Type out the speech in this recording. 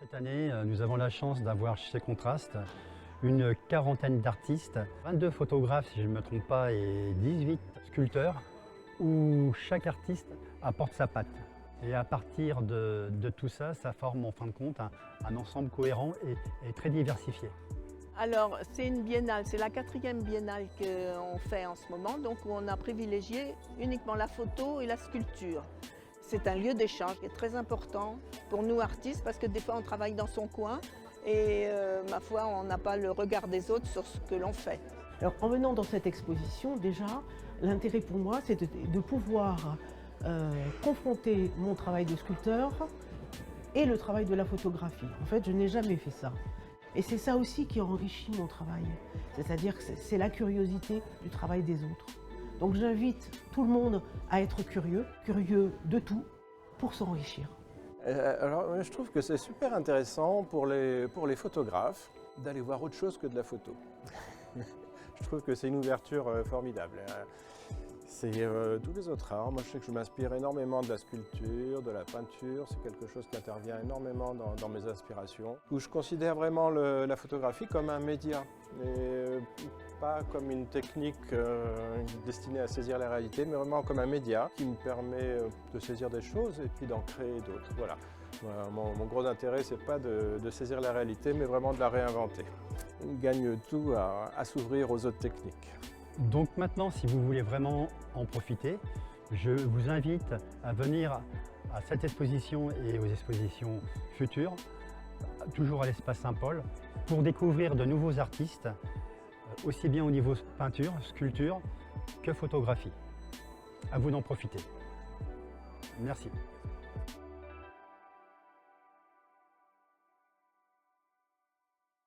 Cette année, nous avons la chance d'avoir chez Contraste une quarantaine d'artistes, 22 photographes si je ne me trompe pas et 18 sculpteurs où chaque artiste apporte sa patte. Et à partir de tout ça, ça forme en fin de compte un ensemble cohérent et très diversifié. Alors, c'est une biennale, c'est la 4e biennale qu'on fait en ce moment, donc où on a privilégié uniquement la photo et la sculpture. C'est un lieu d'échange qui est très important pour nous artistes parce que des fois on travaille dans son coin et ma foi on n'a pas le regard des autres sur ce que l'on fait. Alors en venant dans cette exposition, déjà, l'intérêt pour moi c'est de pouvoir confronter mon travail de sculpteur et le travail de la photographie. En fait, je n'ai jamais fait ça. Et c'est ça aussi qui enrichit mon travail. C'est-à-dire que c'est la curiosité du travail des autres. Donc j'invite tout le monde à être curieux de tout, pour s'enrichir. Alors je trouve que c'est super intéressant pour les photographes d'aller voir autre chose que de la photo. Je trouve que c'est une ouverture formidable. C'est tous les autres arts. Moi je sais que je m'inspire énormément de la sculpture, de la peinture. C'est quelque chose qui intervient énormément dans mes inspirations. Où je considère vraiment la photographie comme un média. Et pas comme une technique destinée à saisir la réalité, mais vraiment comme un média qui me permet de saisir des choses et puis d'en créer d'autres. Voilà. Mon gros intérêt, c'est pas de saisir la réalité, mais vraiment de la réinventer. On gagne tout à s'ouvrir aux autres techniques. Donc maintenant, si vous voulez vraiment en profiter, je vous invite à venir à cette exposition et aux expositions futures, toujours à l'Espace Saint-Paul, pour découvrir de nouveaux artistes, aussi bien au niveau peinture, sculpture que photographie. À vous d'en profiter. Merci.